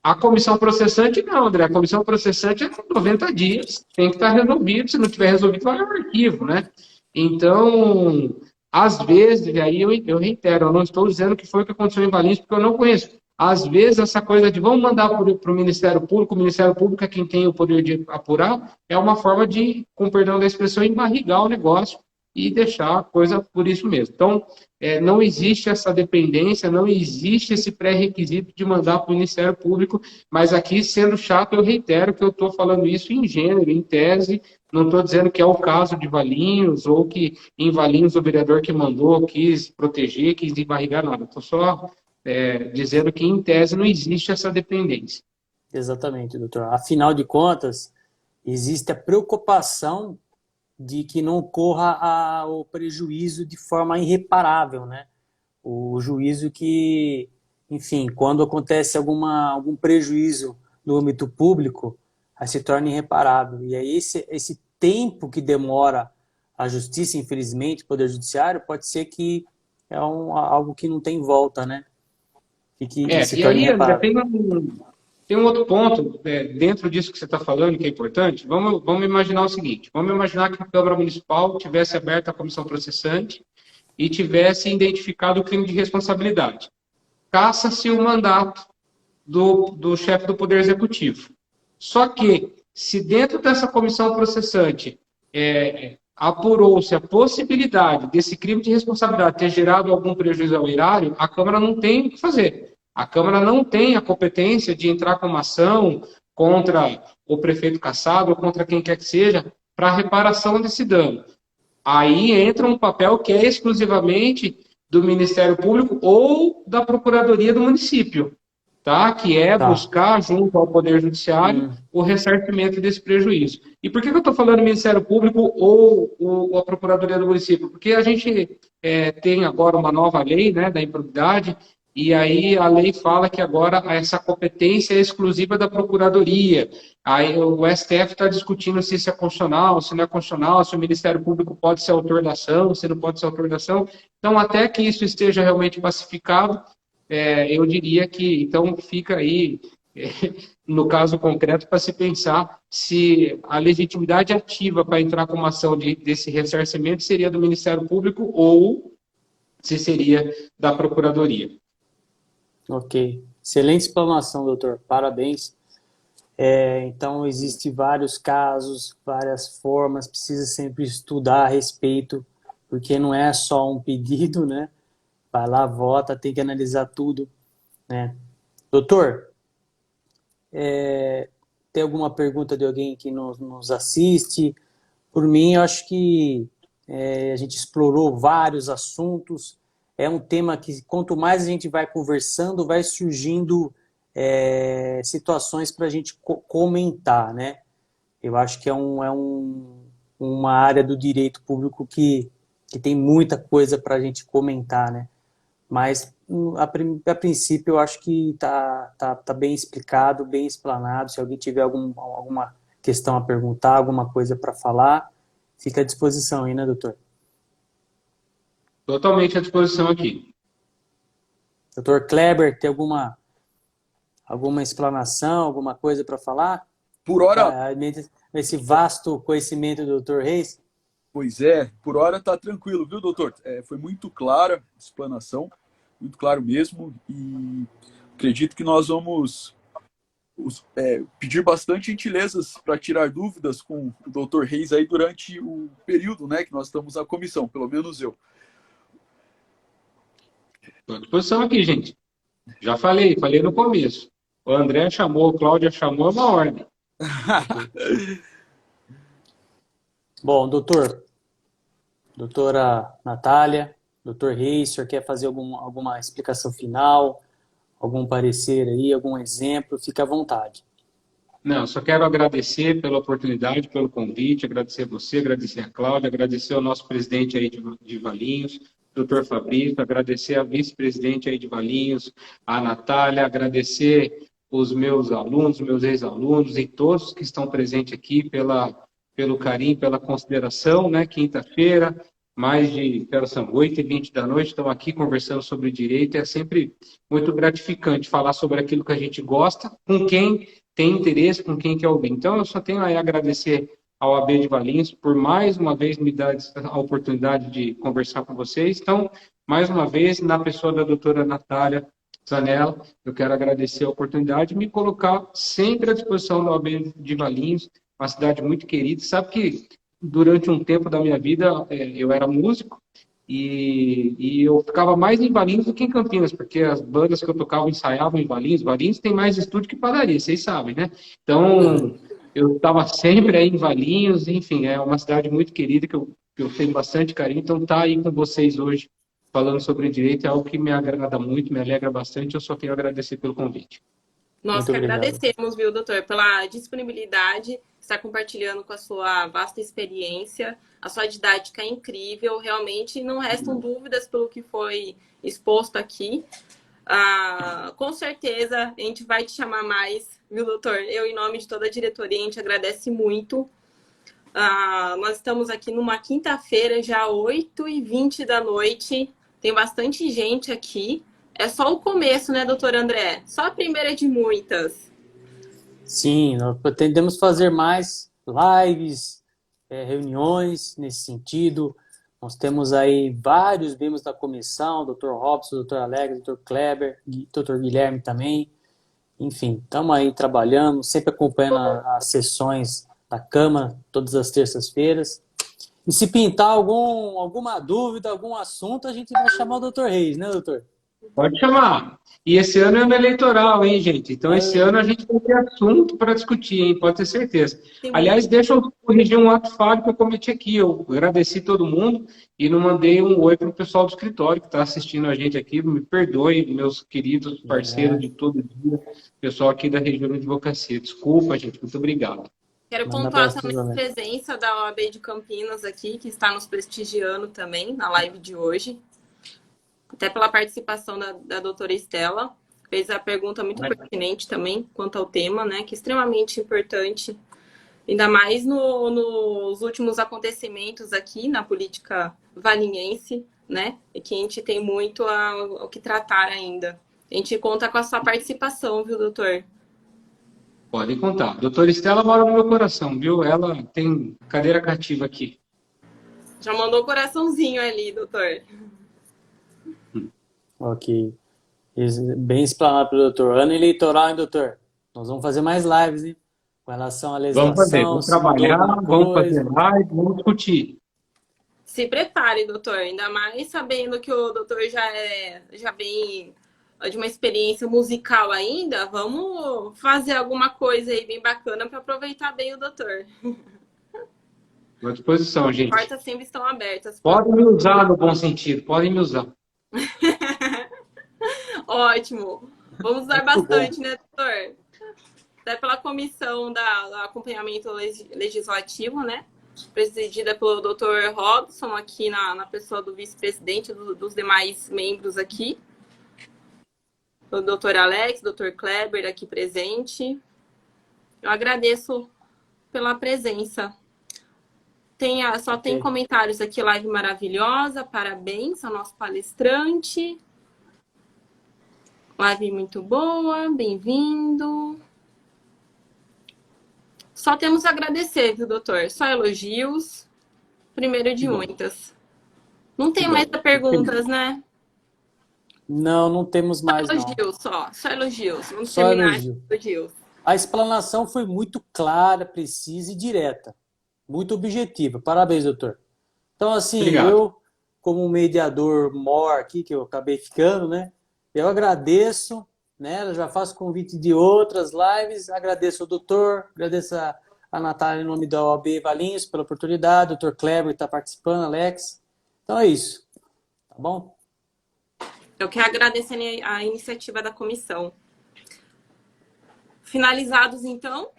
A comissão processante não, André. A comissão processante é 90 dias, tem que estar resolvido. Se não tiver resolvido, vai ao arquivo, né? Então, às vezes, e aí eu reitero, eu não estou dizendo que foi o que aconteceu em Valinhos, porque eu não conheço. Às vezes, essa coisa de vamos mandar para o Ministério Público é quem tem o poder de apurar, é uma forma de, com perdão da expressão, embarrigar o negócio e deixar a coisa por isso mesmo. Então, não existe essa dependência, não existe esse pré-requisito de mandar para o Ministério Público, mas aqui, sendo chato, eu reitero que eu estou falando isso em gênero, em tese, não estou dizendo que é o caso de Valinhos, ou que em Valinhos o vereador que mandou quis proteger, quis embarrigar, nada. Estou só dizendo que, em tese, não existe essa dependência. Exatamente, doutor. Afinal de contas, existe a preocupação de que não ocorra o prejuízo de forma irreparável, né? O juízo que, enfim, quando acontece algum prejuízo no âmbito público, aí se torna irreparável. E aí esse tempo que demora a justiça, infelizmente, o Poder Judiciário, pode ser que é algo que não tem volta, né? E que se E torne aí, André, irreparável. tem um outro ponto, dentro disso que você está falando, que é importante. Vamos imaginar o seguinte: vamos imaginar que a Câmara Municipal tivesse aberto a comissão processante e tivesse identificado o crime de responsabilidade. Caça-se o mandato do chefe do Poder Executivo. Só que, se dentro dessa comissão processante apurou-se a possibilidade desse crime de responsabilidade ter gerado algum prejuízo ao erário, a Câmara não tem o que fazer. A Câmara não tem a competência de entrar com uma ação contra o prefeito cassado ou contra quem quer que seja para a reparação desse dano. Aí entra um papel que é exclusivamente do Ministério Público ou da Procuradoria do município, tá? Que é Tá. buscar, junto ao Poder Judiciário, o ressarcimento desse prejuízo. E por que eu estou falando Ministério Público ou a Procuradoria do município? Porque a gente tem agora uma nova lei, né, da improbidade, e aí a lei fala que agora essa competência é exclusiva da Procuradoria. Aí o STF está discutindo se isso é constitucional, se não é constitucional, se o Ministério Público pode ser autor da ação, se não pode ser autor da ação. Então, até que isso esteja realmente pacificado, eu diria que, então, fica aí, no caso concreto, para se pensar se a legitimidade ativa para entrar com uma ação desse ressarcimento seria do Ministério Público ou se seria da Procuradoria. Ok. Excelente explanação, doutor. Parabéns. Então, existem vários casos, várias formas, precisa sempre estudar a respeito, porque não é só um pedido, né? Vai lá, vota, tem que analisar tudo, né? Doutor, tem alguma pergunta de alguém que nos assiste? Por mim, eu acho que a gente explorou vários assuntos. É um tema que, quanto mais a gente vai conversando, vai surgindo situações para a gente comentar, né? Eu acho que é uma área do direito público que tem muita coisa para a gente comentar, né? Mas, a princípio, eu acho que tá bem explicado, bem explanado. Se alguém tiver alguma questão a perguntar, alguma coisa para falar, fica à disposição aí, né, doutor? Totalmente à disposição aqui. Doutor Kleber, tem alguma explanação, alguma coisa para falar? Por hora, Nesse vasto conhecimento do Dr. Reis? pois por hora tá tranquilo, viu, doutor? Foi muito clara a explanação, muito claro mesmo, e acredito que nós vamos pedir bastante gentilezas para tirar dúvidas com o doutor Reis aí durante o período, né, que nós estamos na comissão, pelo menos eu. Estou à disposição aqui, gente. Já falei no começo. O André chamou, a Cláudia chamou, é uma ordem. Bom, doutora Natália, doutor Reis, o senhor quer fazer alguma explicação final, algum parecer aí, algum exemplo? Fique à vontade. Não, só quero agradecer pela oportunidade, pelo convite, agradecer você, agradecer a Cláudia, agradecer ao nosso presidente aí de Valinhos, doutor Fabrício, agradecer a vice-presidente aí de Valinhos, a Natália, agradecer os meus alunos, meus ex-alunos e todos que estão presentes aqui pelo carinho, pela consideração, né? Quinta-feira, são 8h20 da noite, estamos aqui conversando sobre direito, é sempre muito gratificante falar sobre aquilo que a gente gosta, com quem tem interesse, com quem quer ouvir. Então, eu só tenho a agradecer ao AB de Valinhos por mais uma vez me dar a oportunidade de conversar com vocês. Então, mais uma vez, na pessoa da doutora Natália Zanella, eu quero agradecer a oportunidade e me colocar sempre à disposição do AB de Valinhos, uma cidade muito querida. Sabe que durante um tempo da minha vida eu era músico e eu ficava mais em Valinhos do que em Campinas, porque as bandas que eu tocava ensaiavam em Valinhos. Valinhos tem mais estúdio que padaria, vocês sabem, né? Então, eu estava sempre aí em Valinhos, enfim, é uma cidade muito querida que eu tenho bastante carinho. Então, estar aí com vocês hoje falando sobre direito é algo que me agrada muito, me alegra bastante. Eu só tenho a agradecer pelo convite. Nós Muito que obrigado. agradecemos, viu, doutor, pela disponibilidade, estar compartilhando com a sua vasta experiência, a sua didática é incrível, realmente não restam dúvidas pelo que foi exposto aqui. Com certeza a gente vai te chamar mais, viu, doutor? Eu, em nome de toda a diretoria, a gente agradece muito. Nós estamos aqui numa quinta-feira, já 8h20 da noite, tem bastante gente aqui. É só o começo, né, doutor André? Só a primeira de muitas. Sim, nós pretendemos fazer mais lives, reuniões nesse sentido. Nós temos aí vários membros da comissão, Dr. Robson, Dr. Alegre, Dr. Kleber, Dr. Guilherme também. Enfim, estamos aí trabalhando, sempre acompanhando as sessões da Câmara, todas as terças-feiras. E se pintar alguma dúvida, algum assunto, a gente vai chamar o Dr. Reis, né, doutor? Pode chamar. E esse ano é ano eleitoral, hein, gente? Então, esse ano a gente vai ter assunto para discutir, hein? Pode ter certeza. Aliás, deixa eu corrigir um ato falho que eu cometi aqui. Eu agradeci todo mundo e não mandei um oi para o pessoal do escritório que está assistindo a gente aqui. Me perdoe, meus queridos parceiros de todo dia, pessoal aqui da região de advocacia. Desculpa, gente. Muito obrigado. Quero pontuar também a presença da OAB de Campinas aqui, que está nos prestigiando também na live de hoje. Até pela participação da doutora Estela, fez a pergunta muito pertinente também quanto ao tema, né, que é extremamente importante, ainda mais nos últimos acontecimentos aqui na política valinhense, né, e que a gente tem muito ao que tratar ainda. A gente conta com a sua participação, viu, doutor? Pode contar. Doutora Estela mora no meu coração, viu? Ela tem cadeira cativa aqui. Já mandou coraçãozinho ali, doutor. Ok. Bem explanado pelo doutor. Ano eleitoral, hein, doutor? Nós vamos fazer mais lives, hein? Com relação à legislação. Vamos trabalhar, vamos fazer live, vamos discutir. Se prepare, doutor. Ainda mais sabendo que o doutor já vem de uma experiência musical ainda. Vamos fazer alguma coisa aí bem bacana para aproveitar bem o doutor. À disposição, gente. As portas sempre estão abertas. Podem me usar no bom sentido, podem me usar. Ótimo. Vamos usar bastante, né, doutor? Até pela comissão do acompanhamento legislativo, né? Presidida pelo doutor Robson, aqui na pessoa do vice-presidente, dos demais membros aqui. O doutor Alex, doutor Kleber aqui presente. Eu agradeço pela presença. Só tem comentários aqui, live maravilhosa, parabéns ao nosso palestrante. Live muito boa, bem-vindo. Só temos a agradecer, viu, doutor? Só elogios. Primeiro de muitas. Não tem mais perguntas, né? Não temos mais, só elogios, não. Só elogios. Vamos só terminar elogio. Elogios. A explanação foi muito clara, precisa e direta. Muito objetiva. Parabéns, doutor. Então, assim, Obrigado. Eu, como um mediador mor aqui, que eu acabei ficando, né? Eu agradeço, né? Eu já faço convite de outras lives. Agradeço ao doutor, agradeço a Natália em nome da OAB Valinhos pela oportunidade, o doutor Kleber está participando, Alex. Então é isso. Tá bom? Eu quero agradecer a iniciativa da comissão. Finalizados, então,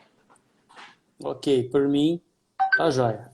Ok, por mim, tá joia.